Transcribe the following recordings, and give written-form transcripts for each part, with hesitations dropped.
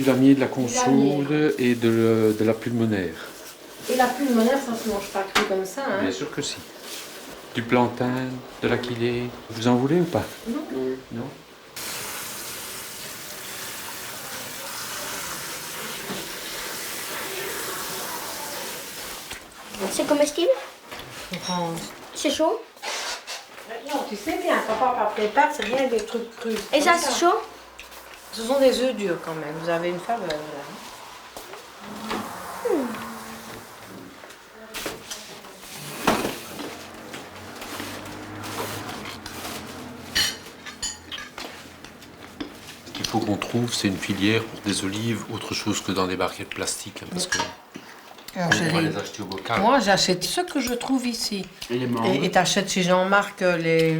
lamier, de la consoude et de la pulmonaire. Et la pulmonaire, ça se mange pas cru comme ça, hein? Bien sûr que si. Du plantain, de l'aquilée. Vous en voulez ou pas? Non. Non. C'est comestible? C'est chaud? Non, tu sais bien, papa prépare, c'est rien des trucs crus. Et ça, c'est chaud? Ce sont des œufs durs quand même, vous avez une faveur là. Ce qu'il faut qu'on trouve, c'est une filière pour des olives, autre chose que dans des barquettes plastiques, hein, parce que on va les acheter au bocal. Moi, j'achète ce que je trouve ici. Et les mangues? Et t'achètes chez Jean-Marc les...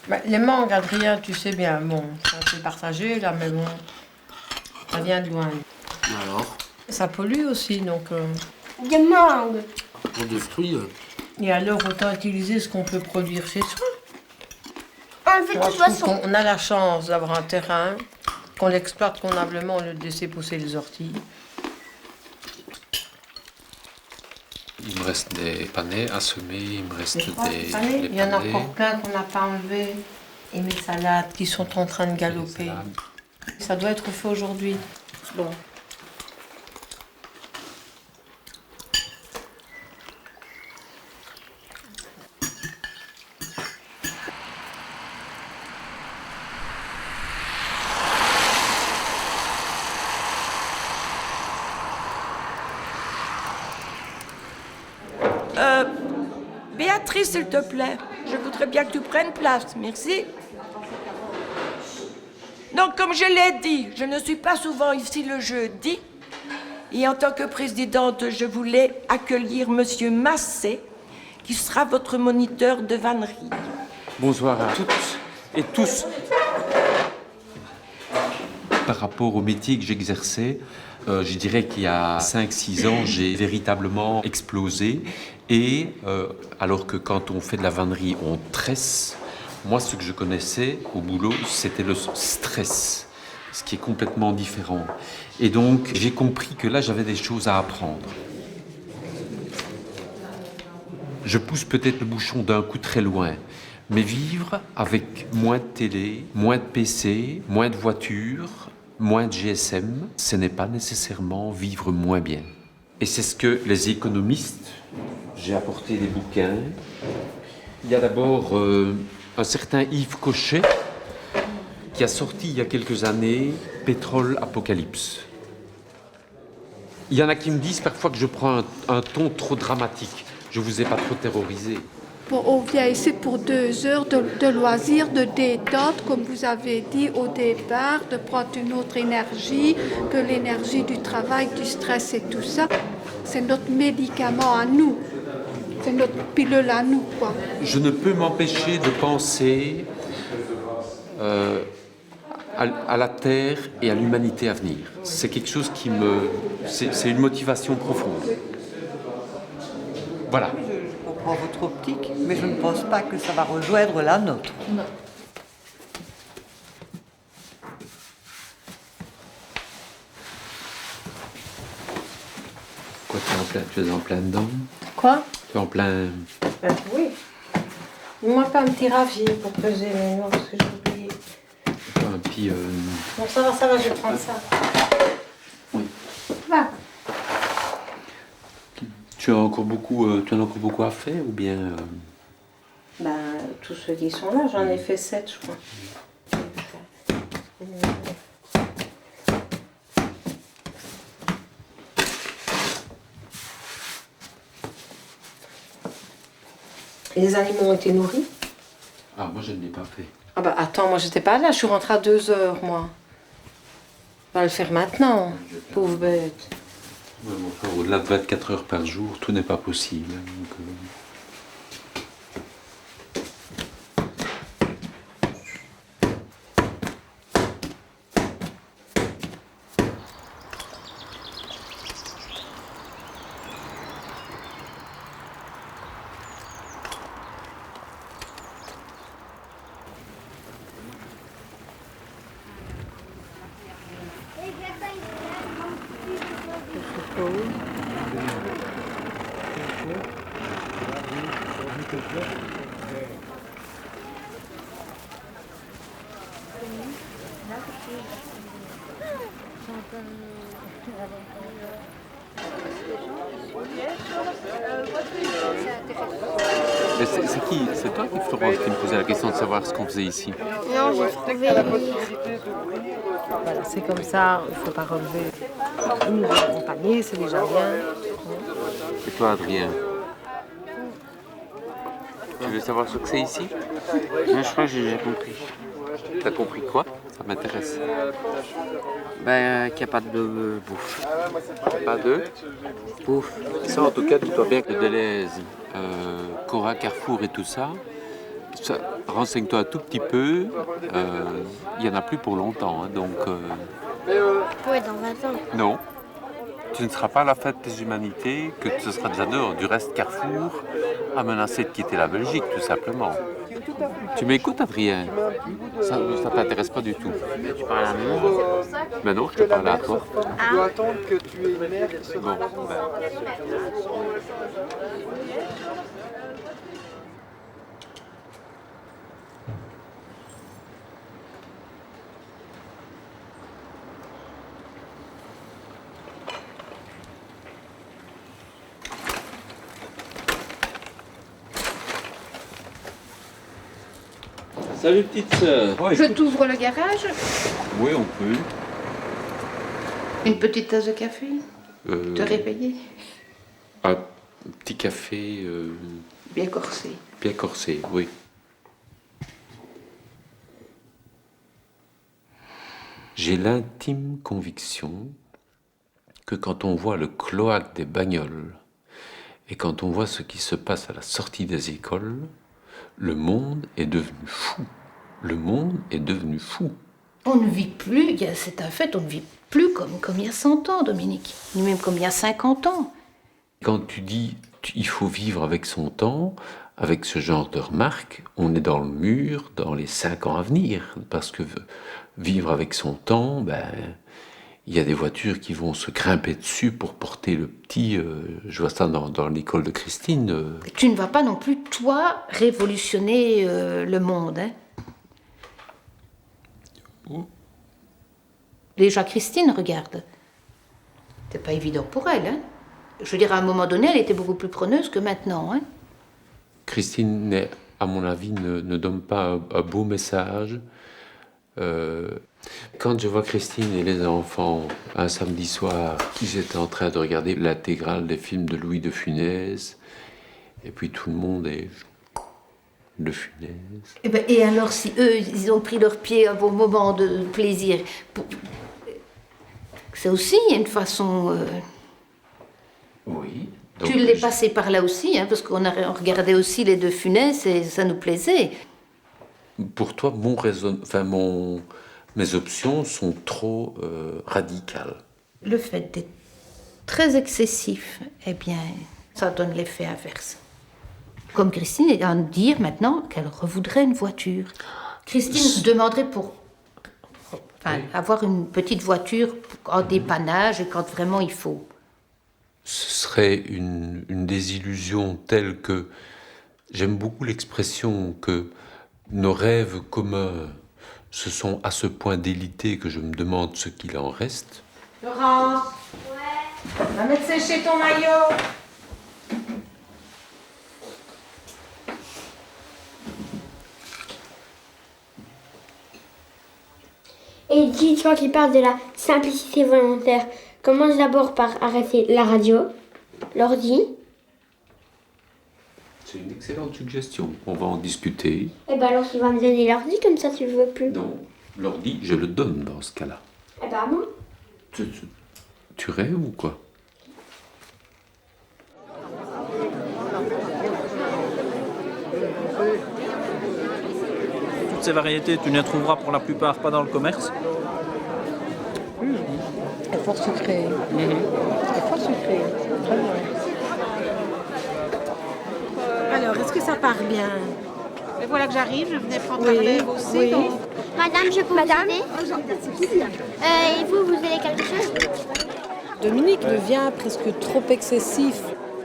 Ben, les mangues, Adrien, tu sais bien, bon, ça c'est partagé là, mais bon, ça vient de loin. Alors? Ça pollue aussi, donc... Des mangues. Pour des fruits. Et alors, autant utiliser ce qu'on peut produire chez soi. En fait, de Moi, toute je trouve façon. qu'on a la chance d'avoir un terrain, qu'on l'exploite convenablement au lieu de laisser pousser les orties. Il me reste des panais à semer, il me reste des Il y en a panais, encore plein qu'on n'a pas enlevés. Et mes salades qui sont en train de des galoper. salades. Ça doit être fait aujourd'hui. Bon. Béatrice, s'il te plaît, je voudrais bien que tu prennes place, merci. Donc, comme je l'ai dit, je ne suis pas souvent ici le jeudi. Et en tant que présidente, je voulais accueillir Monsieur Massé, qui sera votre moniteur de vannerie. Bonsoir à toutes et tous. Par rapport au métier que j'exerçais, je dirais qu'il y a 5-6 ans, j'ai véritablement explosé. Et alors que quand on fait de la vannerie, on tresse, moi ce que je connaissais au boulot, c'était le stress, ce qui est complètement différent. Et donc j'ai compris que là, j'avais des choses à apprendre. Je pousse peut-être le bouchon d'un coup très loin, mais vivre avec moins de télé, moins de PC, moins de voitures, moins de GSM, ce n'est pas nécessairement vivre moins bien. Et c'est ce que les économistes, j'ai apporté des bouquins. Il y a d'abord un certain Yves Cochet qui a sorti il y a quelques années Pétrole Apocalypse. Il y en a qui me disent parfois que je prends un ton trop dramatique. Je vous ai pas trop terrorisé. On vient ici pour 2 heures de loisirs, de détente, comme vous avez dit au départ, de prendre une autre énergie que l'énergie du travail, du stress et tout ça. C'est notre médicament à nous. C'est notre pilule à nous, quoi. Je ne peux m'empêcher de penser à la Terre et à l'humanité à venir. C'est quelque chose qui me... C'est une motivation profonde. Voilà. Je comprends votre optique, mais je ne pense pas que ça va rejoindre la nôtre. Non. Quoi, tu es en plein dedans? Quoi? Tu es en plein... Oui. Moi, pas un petit ravier pour peser les noix, parce que j'ai oublié. Un petit... Bon, ça va, je vais prendre ça. Oui. Va. Tu en as encore beaucoup à faire ou bien... Ben, tous ceux qui sont là, j'en ai fait 7, je crois. Et les animaux ont été nourris? Ah, moi je ne l'ai pas fait. Ah bah attends, moi j'étais pas là, je suis rentrée à 2 heures, moi. On va le faire maintenant, pauvre bête. Ouais, mais enfin, au-delà de 24 heures par jour, tout n'est pas possible. Donc, Mais c'est qui? C'est toi qui, Florence, qui me posait la question de savoir ce qu'on faisait ici? Non, j'ai trouvé le livre. Voilà, c'est comme ça, il ne faut pas relever. Vous nous accompagnez, c'est déjà bien. Et toi, Adrien? Tu veux savoir ce que c'est ici? Je crois que j'ai déjà compris. T'as compris quoi? Ça m'intéresse. Ben, qu'il n'y a pas de bouffe. Pas de? Bouffe. Ça, en tout cas, dis-toi bien que Deleuze, Cora, Carrefour et tout ça, renseigne-toi un tout petit peu. Il n'y en a plus pour longtemps, hein, donc... Ouais, dans 20 ans. Non. Tu ne seras pas à la fête des humanités, que ce sera déjà dehors. Du reste, Carrefour a menacé de quitter la Belgique, tout simplement. Tu m'écoutes, Adrien? Ça t'intéresse pas du tout. Tu parles à moi. Mais non, je te parle à toi. Tu dois attendre que tu aies une mère qui se Bon, Salut petite sœur. Je t'ouvre le garage. Oui, on peut. Une petite tasse de café. Te réveiller. Un petit café Bien corsé. bien corsé, oui. J'ai l'intime conviction que quand on voit le cloaque des bagnoles et quand on voit ce qui se passe à la sortie des écoles, le monde est devenu fou. Le monde est devenu fou. On ne vit plus, c'est un fait, on ne vit plus comme il y a 100 ans, Dominique, ni même comme il y a 50 ans. Quand tu dis il faut vivre avec son temps, avec ce genre de remarques, on est dans le mur dans les 5 ans à venir. Parce que vivre avec son temps, il y a des voitures qui vont se grimper dessus pour porter le petit. Je vois ça dans l'école de Christine. Tu ne vas pas non plus, toi, révolutionner le monde, hein. Où? Déjà, Christine, regarde. C'est pas évident pour elle, hein. Je veux dire, à un moment donné, elle était beaucoup plus preneuse que maintenant, hein. Christine, à mon avis, ne donne pas un beau message. Quand je vois Christine et les enfants un samedi soir, ils étaient en train de regarder l'intégrale des films de Louis de Funès, et puis tout le monde est de Funès. Et alors, si eux, ils ont pris leur pied à vos moments de plaisir, c'est aussi une façon... Oui. Tu l'es passé par là aussi, hein, parce qu'on regardait aussi les deux Funès et ça nous plaisait. Pour toi, mes options sont trop radicales. Le fait d'être très excessif, eh bien, ça donne l'effet inverse. Comme Christine est à dire maintenant qu'elle revoudrait une voiture. Christine demanderait avoir une petite voiture en dépannage et quand vraiment il faut. Ce serait une désillusion telle que j'aime beaucoup l'expression que nos rêves communs se sont à ce point délités que je me demande ce qu'il en reste. Laurence. Ouais. Va mettre sécher ton maillot. Et dis, toi qui parles de la simplicité volontaire, commence d'abord par arrêter la radio, l'ordi. C'est une excellente suggestion. On va en discuter. Et ben alors tu vas me donner l'ordi, comme ça tu le veux plus. Non, l'ordi, je le donne dans ce cas-là. Eh ben moi. Tu rêves ou quoi? Toutes ces variétés, tu ne les trouveras pour la plupart pas dans le commerce. Et fort sucré. Et fort sucré. Très bon. Alors, est-ce que ça part bien? Mais voilà que j'arrive, je venais prendre la relève aussi. Oui. Donc... Madame, je peux vous aider? Et vous allez quelque chose? Dominique, devient presque trop excessif.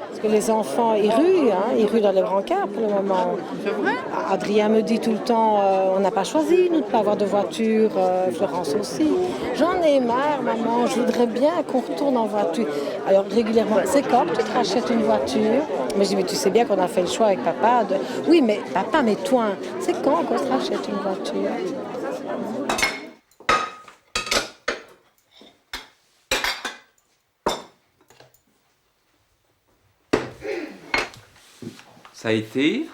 Parce que les enfants, ils ruent dans les brancards pour le moment. C'est vrai? Adrien me dit tout le temps, on n'a pas choisi, nous, de ne pas avoir de voiture, Florence aussi. J'en ai marre, maman, je voudrais bien qu'on retourne en voiture. Alors régulièrement, c'est quand tu te rachètes une voiture? Mais je dis, mais tu sais bien qu'on a fait le choix avec papa de... Oui, mais papa, mais toi, c'est quand qu'on se rachète une voiture? Ça a été?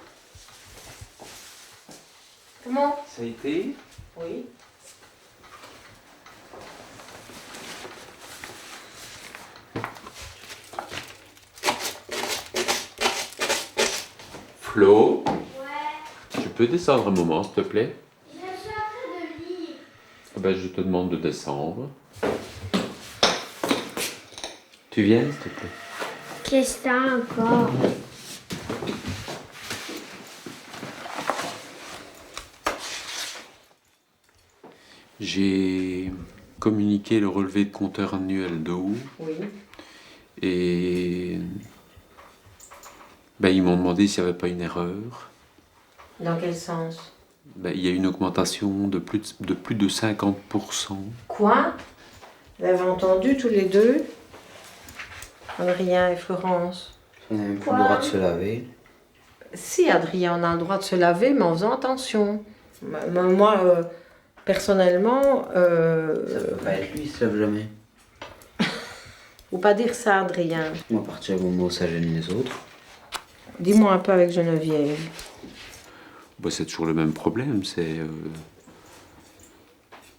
Comment? Ça a été? Oui. Flo? Ouais. Tu peux descendre un moment, s'il te plaît? Je suis en train de lire. Ah ben, je te demande de descendre. Tu viens, s'il te plaît? Qu'est-ce que t'as encore? J'ai communiqué le relevé de compteur annuel d'eau. Oui. Et ben, ils m'ont demandé s'il n'y avait pas une erreur. Dans quel sens? Ben, il y a une augmentation de plus de 50%. Quoi? Vous avez entendu tous les deux? Adrien et Florence. On n'a même plus le droit de se laver. Si, Adrien, on a le droit de se laver, mais en faisant attention. Moi, personnellement... Ça peut pas être lui, il se lave jamais. Faut pas dire ça, Adrien. À partir du moment où ça gêne les autres. Dis-moi un peu avec Geneviève. Ben, c'est toujours le même problème, c'est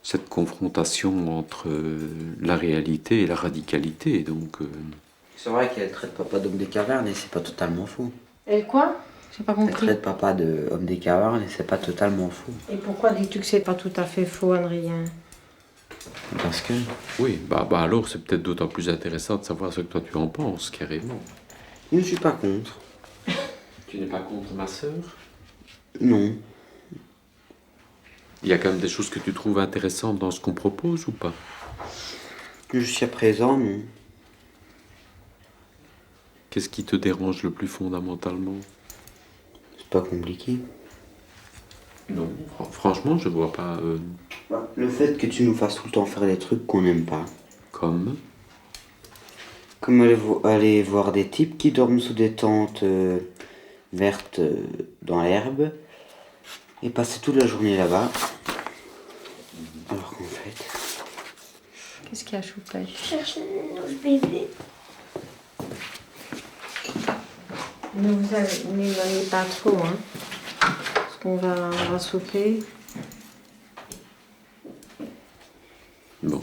cette confrontation entre la réalité et la radicalité. Donc, C'est vrai qu'elle traite papa d'homme des cavernes et c'est pas totalement faux. Et quoi? J'ai pas Elle compris. traite papa d'homme des cavernes et c'est pas totalement faux. Et pourquoi dis-tu que c'est pas tout à fait faux, Adrien? Parce que... oui, bah alors c'est peut-être d'autant plus intéressant de savoir ce que toi tu en penses, carrément. Je ne suis pas contre. Tu n'es pas contre ma sœur? Non. Il y a quand même des choses que tu trouves intéressantes dans ce qu'on propose ou pas? Jusqu'à présent, non. Qu'est-ce qui te dérange le plus fondamentalement? C'est pas compliqué. Non, franchement, je vois pas... Le fait que tu nous fasses tout le temps faire des trucs qu'on n'aime pas. Comme? Comme aller voir des types qui dorment sous des tentes vertes dans l'herbe et passer toute la journée là-bas. Alors qu'en fait... Qu'est-ce qu'il y a, Choupette? Je cherche une douche bébé. Ne vous éloignez pas trop, hein. Parce qu'on va souper. Bon.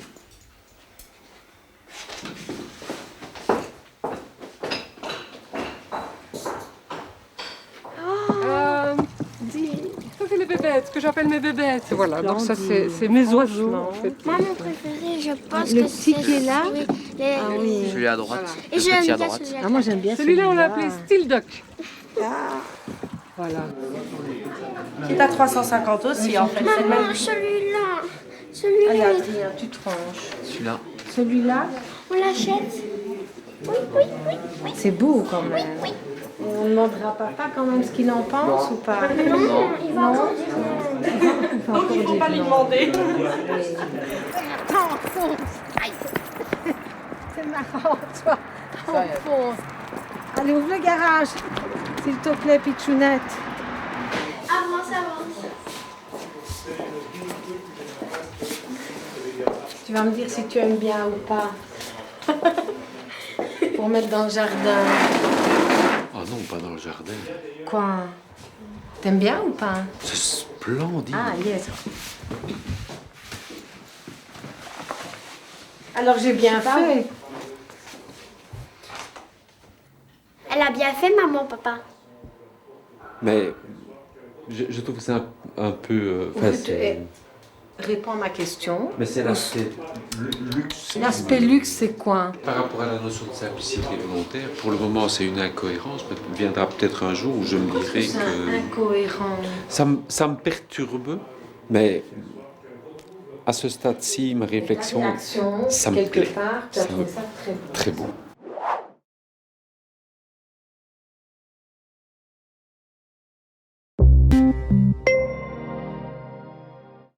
Ça c'est les bébêtes, ce que j'appelle mes bébêtes. Voilà, donc ça c'est mes oiseaux. En fait. Moi, mon préféré, je pense Le que petit qui est là? Oui, les- oui. Celui à droite. Et Le j'aime petit à bien droite. celui-là. Ah, moi j'aime bien Celui-là on l'a appelé Steel Duck. Voilà. C'est à 350 aussi, en fait. C'est le même. Maman, celui-là. Allez, Celui-là. Adrien, tu tranches. Celui-là. Celui-là, On l'achète? Oui. c'est beau quand même. Oui. On ne demandera à papa quand même ce qu'il en pense ou pas? Non, il va encore dire non. Donc il ne faut pas lui demander. C'est marrant, toi. Enfonce. Allez, ouvre le garage, s'il te plaît, Pichounette. Avance. Tu vas me dire si tu aimes bien ou pas. Pour mettre dans le jardin. Ah non, pas dans le jardin. Quoi? T'aimes bien ou pas? C'est splendide. Ah, yes. Alors j'ai bien fait. Elle a bien fait, maman, papa. Mais je trouve ça un peu... enfin, c'est- Réponds à ma question. mais c'est l'aspect luxe. L'aspect luxe, c'est quoi? Par rapport à la notion de simplicité volontaire, pour le moment c'est une incohérence, mais il viendra peut-être un jour où je me dirai C'est que... incohérent. Ça me perturbe, mais à ce stade-ci, ma réflexion, ça me plaît. quelque part, tu as trouvé ça très beau. Très beau.